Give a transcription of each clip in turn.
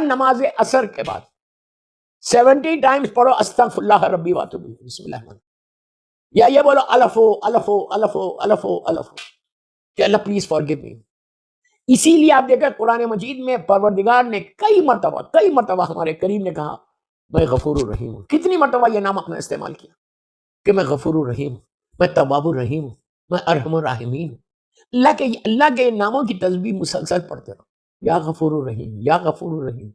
ہر نماز اثر کے بعد 70 ٹائمز پڑھو استغفر اللہ ربی واتوب الیہ، بسم اللہ الرحمن الرحیم، یا یہ بولو الفو الفو الفو الفو الفو کہ اللہ پلیز فارگیو می۔ اسی لیے آپ دیکھیں قرآن مجید میں پروردگار نے کئی مرتبہ ہمارے کریم نے کہا میں غفور الرحیم ہوں۔ کتنی مرتبہ یہ نام اپنا استعمال کیا کہ میں غفور الرحیم ہوں، میں تواب الرحیم ہوں، میں ارحم الراحمین ہوں۔ اللہ کے ناموں کی تسبیح مسلسل پڑھتے رہو، یا غفور الرحیم یا غفور الرحیم۔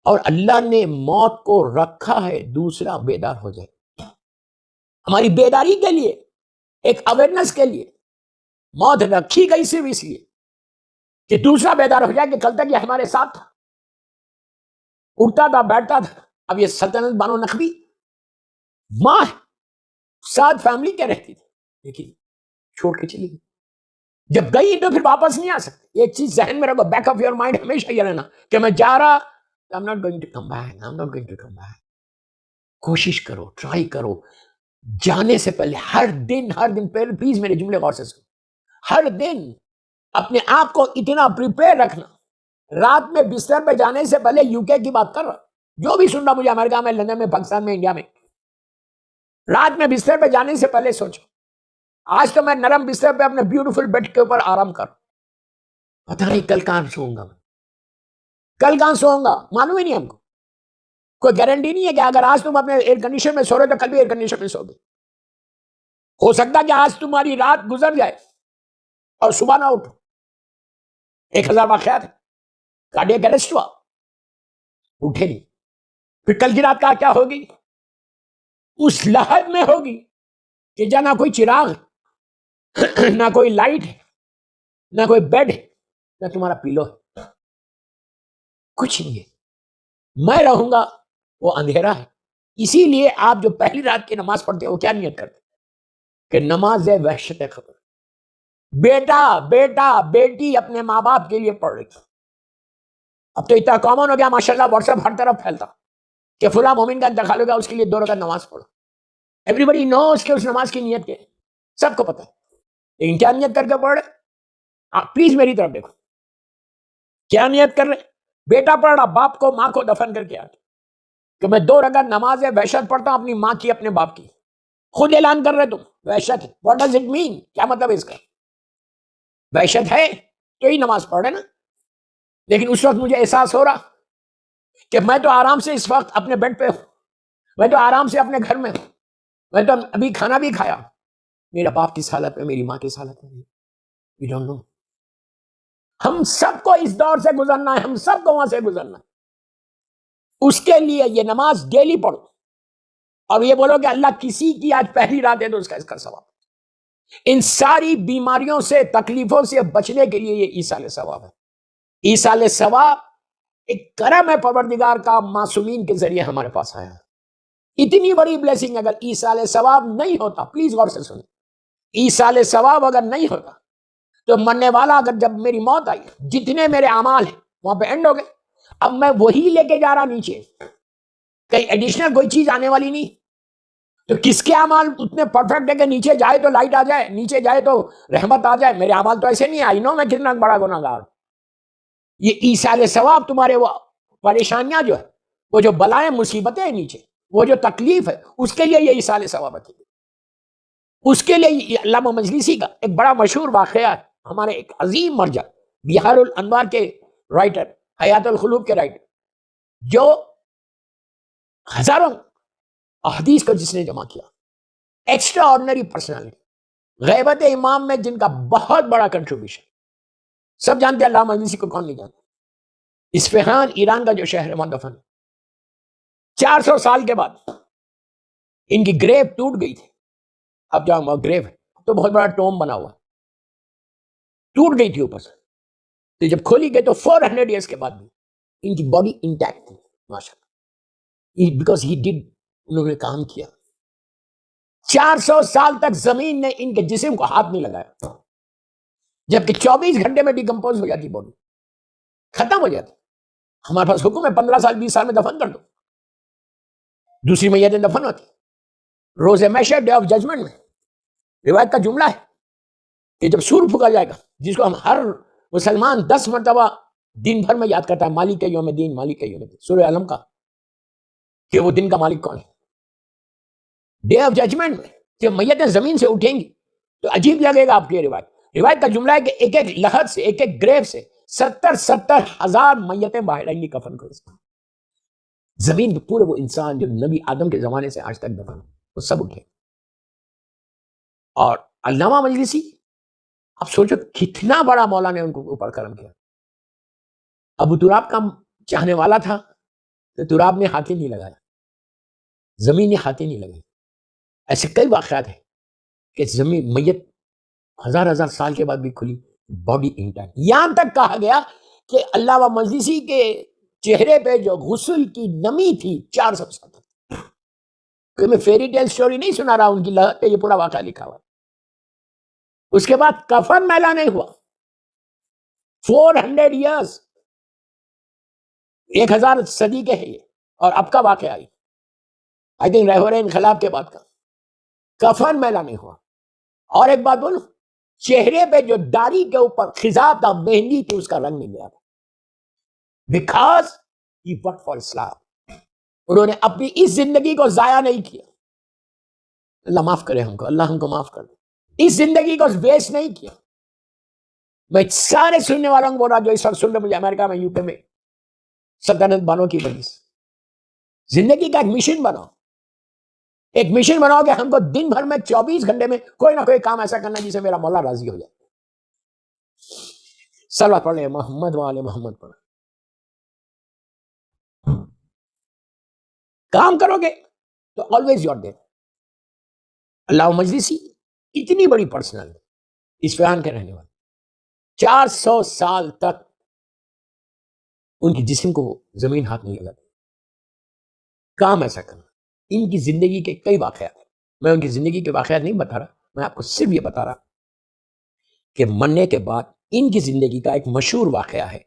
اور اللہ نے موت کو رکھا ہے دوسرا بیدار ہو جائے، ہماری بیداری کے لیے، ایک اویئرنس کے لیے موت رکھی گئی صرف اس لیے کہ دوسرا بیدار ہو جائے کہ کل تک یہ ہمارے ساتھ تھا، اٹھتا تھا بیٹھتا تھا۔ اب یہ سلطنت بانو نقوی ماں ساتھ فیملی کے رہتی تھی، لیکن چھوڑ کے چلی گئی۔ جب گئی تو پھر واپس نہیں آ سکتی۔ ایک چیز ذہن میں رکھو، بیک آف یور مائنڈ ہمیشہ یہ رہنا کہ میں جا رہا، I'm not going to come back, I'm not going to come back۔ کوشش کرو، ٹرائی کرو، جانے سے پہلے ہر دن پلیز میرے جملے غور سے سنو، ہر دن اپنے آپ کو اتنا پریپیئر رکھنا۔ رات میں بستر پہ جانے سے پہلے UK کی بات کر رہا، جو بھی سن رہا مجھے امریکہ میں، لندن میں، پاکستان میں، انڈیا میں، رات میں بستر پہ جانے سے پہلے سوچو آج تو میں نرم بستر پہ اپنے بیوٹیفل بیڈ کے اوپر آرام کروں، پتہ نہیں کل کہاں سوؤں گا، کل کہاں سوؤں گا، معلوم ہی نہیں ہم کو۔ کوئی گارنٹی نہیں ہے کہ اگر آج تم اپنے ایئر کنڈیشن میں سو رہے تو کل بھی ایئر کنڈیشن میں سو گے۔ ہو سکتا ہے کہ آج تمہاری رات گزر جائے اور صبح نہ اٹھو۔ 1000 واقعات ہیں، کارڈیاک اریسٹ ہوا، اٹھے نہیں، پھر کل کی رات کا کیا ہوگی؟ اس لحظ میں ہوگی کہ جہاں نہ کوئی چراغ ہے، نہ کوئی لائٹ ہے، نہ کوئی بیڈ ہے، نہ تمہارا پیلو ہے، کچھ نہیں ہے، میں رہوں گا، وہ اندھیرا ہے۔ اسی لیے آپ جو پہلی رات کی نماز پڑھتے ہو کیا نیت کرتے کہ نماز وحشت خبر، بیٹا بیٹی اپنے ماں باپ کے لیے پڑھ رہی تھی۔ اب تو اتنا کامن ہو گیا ماشاءاللہ، واٹس ایپ ہر طرف پھیلتا کہ فلاں مومن کا انتقال ہو گیا، اس کے لیے 2 رکعت نماز پڑھو۔ ایوری نوز کہ اس نماز کی نیت کیا ہے، سب کو پتہ ہے، لیکن کیا نیت کر کے پڑھ رہے؟ آپ پلیز میری طرف دیکھو، کیا نیت کر رہے؟ بیٹا پڑھ رہا باپ کو ماں کو دفن کر کے آتے کہ میں 2 رکعت نماز وحشت پڑھتا ہوں اپنی ماں کی اپنے باپ کی۔ خود اعلان کر رہے تم وحشت ہے، واٹ ڈز اٹ مین؟ کیا مطلب ہے اس کا؟ وحشت ہے تو ہی نماز پڑھ رہے نا۔ لیکن اس وقت مجھے احساس ہو رہا کہ میں تو آرام سے اس وقت اپنے بیڈ پہ ہوں، میں تو آرام سے اپنے گھر میں ہوں، میں تو ابھی کھانا بھی کھایا، میرا باپ کس حالت میں، میری ماں کس حالت میں، وی ڈونٹ نو۔ ہم سب کو اس دور سے گزرنا ہے، ہم سب کو وہاں سے گزرنا ہے۔ اس کے لیے یہ نماز ڈیلی پڑھو، اور یہ بولو کہ اللہ کسی کی آج پہلی رات ہے تو اس کا ثواب۔ ان ساری بیماریوں سے، تکلیفوں سے بچنے کے لیے یہ ایصال ثواب ہے۔ ایصال ثواب ایک کرم ہے پروردگار کا، معصومین کے ذریعے ہمارے پاس آیا ہے۔ اتنی بڑی بلیسنگ اگر ایصال ثواب نہیں ہوتا، پلیز غور سے سنیں، ایصال ثواب اگر نہیں ہوتا تو مرنے والا اگر جب میری موت آئی، جتنے میرے اعمال ہیں وہاں پہ اینڈ ہو گئے۔ اب میں وہی لے کے جا رہا نیچے، کہیں ایڈیشنل کوئی چیز آنے والی نہیں۔ تو کس کے اعمال اتنے پرفیکٹ ہے کہ نیچے جائے تو لائٹ آ جائے، نیچے جائے تو رحمت آ جائے؟ میرے اعمال تو ایسے نہیں آئی نو میں کتنا بڑا گناہگار۔ یہ ایصال ثواب تمہارے وہ پریشانیاں جو ہے، وہ جو بلائیں مصیبتیں ہیں نیچے، وہ جو تکلیف ہے، اس کے لیے یہ ایصال ثواب ہے۔ اس کے لیے علامہ مجلسی کا ایک بڑا مشہور واقعہ ہے، ہمارے ایک عظیم مرجع بہار الانوار کے رائٹر، حیات القلوب کے رائٹر، جو ہزاروں احادیث کو جس نے جمع کیا، ایکسٹرا آرڈنری پرسنالٹی، غیبت امام میں جن کا بہت بڑا کنٹریبیوشن، سب جانتے ہیں علامہ مجلسی کو، کون نہیں جانتے؟ اصفہان ایران کا جو شہر ہے وہاں دفن، 400 سال کے بعد ان کی گریو ٹوٹ گئی تھی۔ اب جہاں وہ گریو ہے تو بہت بڑا ٹوم بنا ہوا، ٹوٹ گئی تھی اوپر سے، تو جب کھولی گئی تو 400 ایئرس کے بعد بھی ان کی باڈی انٹیکٹ تھی ماشاءاللہ، بیکاز ہی ڈڈ، انہوں نے کام کیا۔ 400 سال تک زمین نے ان کے جسم کو ہاتھ نہیں لگایا، جبکہ 24 گھنٹے میں ڈیکمپوز ہو جاتی باڈی، ختم ہو جاتی۔ ہمارے پاس حکم ہے 15 سال 20 سال میں دفن کر دو، دوسری میتیں دفن ہوتی۔ روز محشر، ڈے آف ججمنٹ میں روایت کا جملہ ہے کہ جب سور پھونکا جائے گا، جس کو ہم ہر مسلمان 10 مرتبہ دن بھر میں یاد کرتا ہے مالک یوم الدین، مالک یوم الدین، سورہ علم کا، کہ وہ دن کا مالک کون ہے. ڈے آف ججمنٹ میں جب میتیں زمین سے اٹھیں گی تو عجیب لگے گا آپ کی روایت کا جملہ ہے کہ ایک ایک لحد سے، ایک ایک گریو سے 70,000 میتیں باہر آئیں گی کفن کو. زمین پہ پورے وہ انسان جو نبی آدم کے زمانے سے آج تک دفن وہ سب اٹھے. اور علامہ مجلسی، اب سوچو کتنا بڑا مولا نے ان کو اوپر کرم کیا. ابو تراب کا چاہنے والا تھا تو تراب نے ہاتھ ہی نہیں لگایا، زمین نے ہاتھ ہی نہیں لگائی. ایسے کئی واقعات ہیں کہ زمین میت ہزار ہزار سال کے بعد بھی کھلی، باڈی انٹیکٹ. یہاں تک کہا گیا کہ علامہ مجلسی کے چہرے پہ جو غسل کی نمی تھی 400 سال تک. میں فیری ٹیل سٹوری نہیں سنا رہا ان کی، یہ پورا واقعہ لکھا ہوا. اس کے بعد کفن میلا نہیں ہوا 400 ایئرس، 1000 صدی کے ہے یہ. اور اب کا واقعہ آئی آئی تھنک لاہور انقلاب کے بعد کا. کفن میلا نہیں ہوا. اور ایک بات بولو، چہرے پہ جو داڑھی کے اوپر خضاب تھا، مہندی تھی، اس کا رنگ نہیں گیا تھا. بیکاز ہی ورک فار اسلام. انہوں نے اپنی اس زندگی کو ضائع نہیں کیا. اللہ معاف کرے ہم کو، اللہ ہم کو معاف کر دے. اس زندگی کو ویسٹ نہیں کیا. میں سارے سننے والوں کو بول رہا جو اس وقت سن رہے مجھے امریکہ میں، یو کے میں، سلطنت بانوں کی وجہ سے زندگی کا ایک مشن بناؤ. ایک مشن بناؤ کہ ہم کو دن بھر میں 24 گھنٹے میں کوئی نہ کوئی کام ایسا کرنا جس سے میرا مولا راضی ہو جائے. صلوات پڑھ لیں محمد والے محمد پر. کام کرو گے تو آلویز یور دیر. علامہ مجلسی اتنی بڑی پرسنل اصفہان کے رہنے والے، 400 سال تک ان کی جسم کو زمین ہاتھ نہیں لگاتی. کام ایسا کرنا. ان کی زندگی کے کئی واقعات ہیں. میں ان کی زندگی کے واقعات نہیں بتا رہا، میں آپ کو صرف یہ بتا رہا کہ مرنے کے بعد ان کی زندگی کا ایک مشہور واقعہ ہے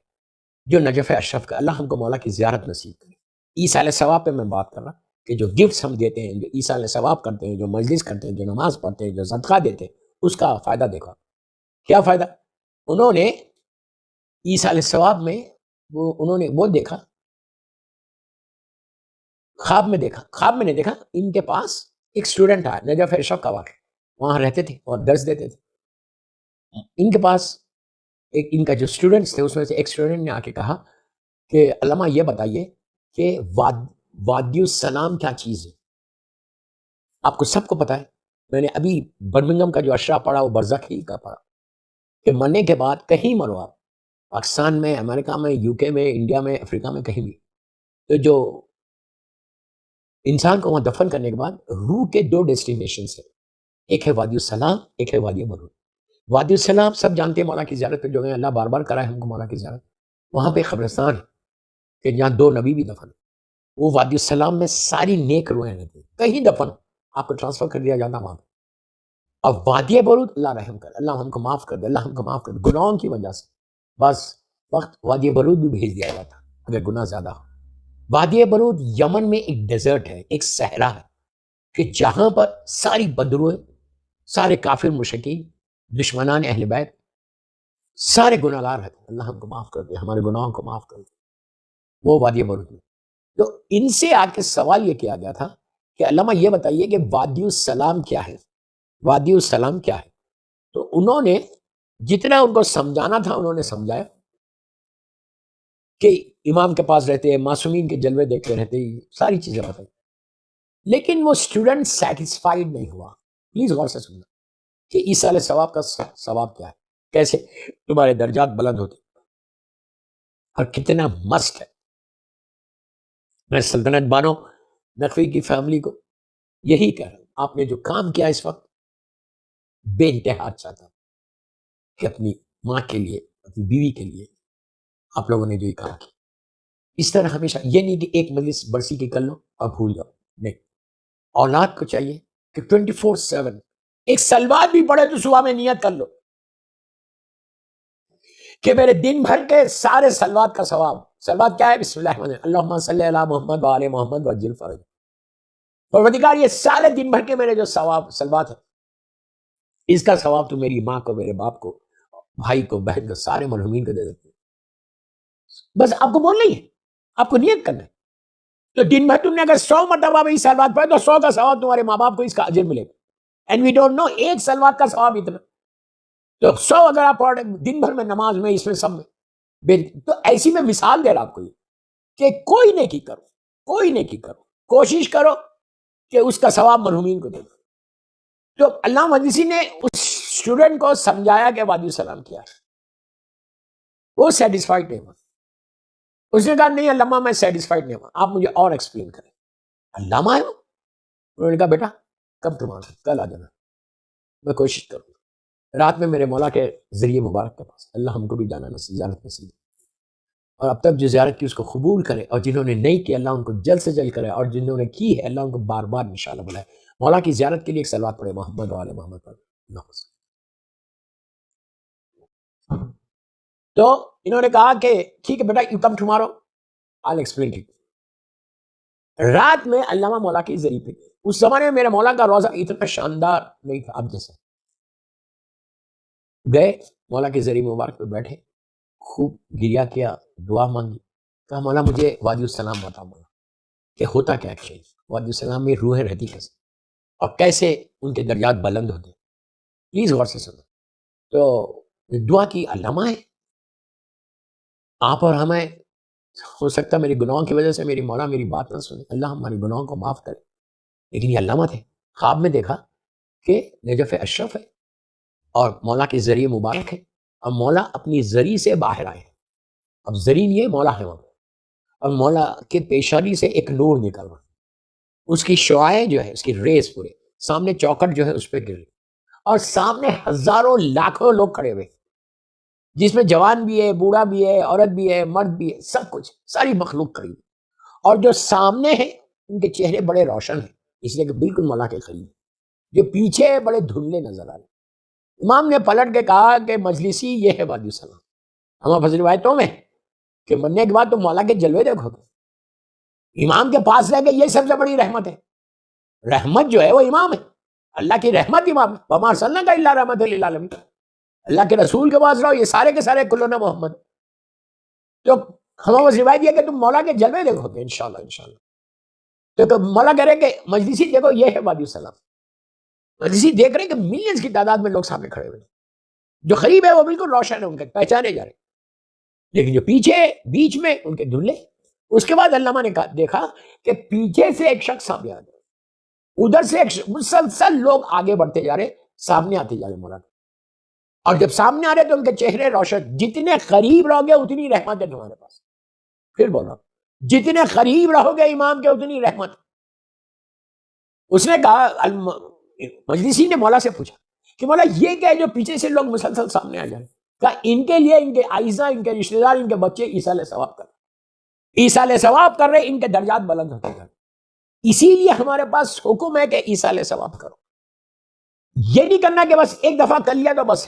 جو نجف اشرف کا. اللہ ہم کو مولا کی زیارت نصیب کرے. ایصال ثواب پہ میں بات کر رہا کہ جو گفٹس ہم دیتے ہیں، جو ایصال ثواب کرتے ہیں، جو مجلس کرتے ہیں، جو نماز پڑھتے ہیں، جو صدقہ دیتے ہیں، اس کا فائدہ دیکھا. کیا فائدہ؟ انہوں نے ایصال ثواب میں انہوں نے وہ دیکھا، خواب میں دیکھا، خواب میں نہیں دیکھا. ان کے پاس ایک اسٹوڈنٹ آیا، نجف اشرف کا واقعہ، وہاں رہتے تھے اور درس دیتے تھے. ان کے پاس ایک ان کا جو اسٹوڈنٹس تھے اس میں سے ایک اسٹوڈنٹ نے آ کے کہا کہ علامہ یہ بتائیے کہ وادی السلام کیا چیز ہے؟ آپ کو سب کو پتا ہے. میں نے ابھی برمنگم کا جو اشرا پڑھا وہ برزخ ہی کا پڑھا کہ مرنے کے بعد کہیں مرو آپ، پاکستان میں، امریکہ میں، یو کے میں، انڈیا میں، افریقہ میں، کہیں بھی، تو جو انسان کو وہاں دفن کرنے کے بعد روح کے 2 ڈیسٹینیشنز ہیں. ایک ہے وادی السلام، ایک ہے وادی برود. وادی السلام سب جانتے ہیں، مولا کی زیارت پہ جو ہے، اللہ بار بار کرائے ہم کو مولا کی زیارت. وہاں پہ قبرستان ہے کہ جہاں 2 نبی بھی دفن. وہ وادی السلام میں ساری نیک روحیں رہتی ہیں، کہیں دفن آپ کو ٹرانسفر کر دیا جاتا وہاں پہ. اور وادی برود اللہ رحم کر، اللہ ہم کو معاف کر دے، اللہ ہم کو معاف کر دے. گناہوں کی وجہ سے بس وقت وادی برود بھی بھیج دیا جاتا اگر گناہ زیادہ ہو. وادی برود یمن میں ایک ڈیزرٹ ہے، ایک صحرا ہے کہ جہاں پر ساری بدروہیں، سارے کافر مشرکین، دشمنان اہل بیت، سارے گناہ گار رہتے ہیں. اللہ ہم کو معاف کر دے، ہمارے گناہوں کو معاف کر دے. وہ وادی برود میں تو ان سے آ کے سوال یہ کیا گیا تھا کہ علامہ یہ بتائیے کہ وادی السلام کیا ہے، وادی السلام کیا ہے. تو انہوں نے جتنا ان کو سمجھانا تھا انہوں نے سمجھایا کہ امام کے پاس رہتے ہیں، معصومین کے جلوے دیکھتے رہتے ہیں، ساری چیزیں بتائی. لیکن وہ اسٹوڈنٹ سیٹسفائیڈ نہیں ہوا. پلیز غور سے سننا کہ ایصال ثواب کا ثواب کیا ہے، کیسے تمہارے درجات بلند ہوتے اور کتنا مست ہے. میں سلطنت بانو نقوی کی فیملی کو یہی کہہ رہا ہوں، آپ نے جو کام کیا اس وقت بے انتہا چاہتا کہ اپنی ماں کے لیے، اپنی بیوی کے لیے آپ لوگوں نے جو یہ کام کیا. اس طرح ہمیشہ یہ نہیں کہ ایک مجلس برسی کی کر لو اور بھول جاؤ. نہیں، اولاد کو چاہیے کہ 24/7 ایک سلوات بھی پڑھے تو صبح میں نیت کر لو کہ میرے دن بھر کے سارے سلوات کا ثواب. سلوات کیا ہے؟ بسم اللہ الرحمن الرحیم، اللہم صلی علی محمد وآل محمد وعجل فرج. پروردگار یہ سارے دن بھر کے میرے جو ثواب سلوات ہے، اس کا ثواب تو میری ماں کو، میرے باپ کو، بھائی کو، بہن کو، سارے مرحومین کو دے دیتے. بس آپ کو بولنا ہی ہے، آپ کو نیت کرنا ہے. تو دن بھر تم نے اگر 100 مرتبہ بھی سلوات پڑھے تو 100 کا ثواب تمہارے ماں باپ کو اس کا اجر ملے گا. اینڈ وی ڈونٹ نو ایک سلوات کا ثواب اتنا. تو 100 اگر آپ پڑھ دن بھر میں نماز میں اس میں سب میں، تو ایسی میں مثال دے رہا آپ کو یہ کہ کوئی نیکی کرو، کوئی نیکی کرو، کوشش کرو کہ اس کا ثواب مرحومین کو دے دو. تو علامہ مجلسی نے اس اسٹوڈنٹ کو سمجھایا کہ وعلیکم السلام کیا ہے، وہ سیٹسفائیڈ نہیں ہوا. اس نے کہا نہیں علامہ میں سیٹسفائیڈ نہیں ہوا، آپ مجھے اور ایکسپلین کریں. علامہ ہے وہ، انہوں نے کہا بیٹا کب تم آنا، کل آ جانا، میں کوشش کروں گا. رات میں میرے مولا کے ذریعے مبارک کے پاس، اللہ ہم کو بھی جانا نصیب، زیارت نصیب، اور اب تک جو زیارت کی اس کو قبول کرے، اور جنہوں نے نہیں کی اللہ ان کو جلد سے جلد کرے، اور جنہوں نے کی ہے اللہ ان کو بار بار انشاءاللہ بلائے. مولا کی زیارت کے لیے ایک صلوات پڑھے محمد و آل محمد پر. تو انہوں نے کہا کہ ٹھیک ہے بیٹا you come tomorrow I explain to you. رات میں علامہ مولا کی ذریعے پہ، اس زمانے میں میرے مولا کا روزہ اتنا شاندار نہیں تھا اب جیسے. گئے مولا کے ذریعے مبارک پہ بیٹھے، خوب گریا کیا، دعا مانگی. کہا مولا مجھے وادی السلام بتا مولا کہ ہوتا کیا ہے، وادی السلام میں روحیں رہتی کیسے اور کیسے ان کے درجات بلند ہوتے، پلیز غور سے سنو. تو دعا کی علامہ ہے، آپ اور ہمیں ہو سکتا میری گناہوں کی وجہ سے میری مولا میری بات نہ سنے، اللہ ہماری گناہوں کو معاف کرے، لیکن یہ علامہ تھے. خواب میں دیکھا کہ نجف اشرف ہے اور مولا کے ذریعے مبارک ہے، اور مولا اپنی ذریعے سے باہر آئے. اب ذریعہ یہ مولا ہے وہاں، اور مولا کے پیشانی سے ایک نور نکل رہا، اس کی شعاعیں جو ہے، اس کی ریز پورے سامنے چوکٹ جو ہے اس پہ گر رہی، اور سامنے ہزاروں لاکھوں لوگ کھڑے ہوئے، جس میں جوان بھی ہے، بوڑھا بھی ہے، عورت بھی ہے، مرد بھی ہے، سب کچھ ساری مخلوق کھڑی. اور جو سامنے ہیں ان کے چہرے بڑے روشن ہیں اس لیے کہ بالکل مولا کے قریب، جو پیچھے بڑے دھندلے نظر آ رہے. امام نے پلٹ کے کہا کہ مجلسی یہ ہے وعلیکم السلام. ہمارے پاس روایتوں میں کہ مرنے کے بعد تو مولا کے جلوے دیکھو گے. امام کے پاس رہ کے یہ سب سے بڑی رحمت ہے. رحمت جو ہے وہ امام ہے، اللہ کی رحمت امام ہے. وما ارسلناک الا رحمۃ للعالمین. اللہ کے رسول کے پاس رہو، یہ سارے کے سارے کلنا محمد. تو ہمارے پاس روایت یہ کہ تم مولا کے جلوے دیکھو گے انشاءاللہ انشاءاللہ. تو مولا کہہ رہے کہ مجلسی دیکھو یہ ہے وعلیکم السلام. مجلسی دیکھ رہے کہ ملینز کی تعداد میں لوگ سامنے کھڑے ہوئے، جو قریب ہے وہ بالکل روشن ہے، ان کے پہچانے جا رہے، لیکن جو پیچھے بیچ میں ان کے دھلے. اس کے بعد علامہ نے دیکھا کہ پیچھے سے ایک شخص سامنے آ گیا، ادھر سے مسلسل لوگ آگے بڑھتے جا رہے، سامنے آتے جا رہے مولا. اور جب سامنے آ رہے تو ان کے چہرے روشن. جتنے قریب رہو گے اتنی رحمت ہے تمہارے پاس. پھر بولا جتنے قریب رہو گے امام کے اتنی رحمت. اس نے کہا مجلسی نے مولا سے پوچھا کہ مولا یہ کیا ہے جو پیچھے سے لوگ مسلسل سامنے آ جائیں؟ کہا ان کے لیے ان کے اعزاء، ان کے رشتہ دار، ان کے بچے ایصال ثواب کر رہے، ایصال ثواب کر رہے، ان کے درجات بلند ہوتے جا رہے. اسی لیے ہمارے پاس حکم ہے کہ ایصال ثواب کرو. یہ نہیں کرنا کہ بس ایک دفعہ کر لیا تو بس.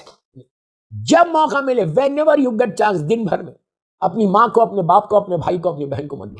جب موقع ملے whenever you get chance، دن بھر میں اپنی ماں کو، اپنے باپ کو، اپنے بھائی کو، اپنی بہن کو مت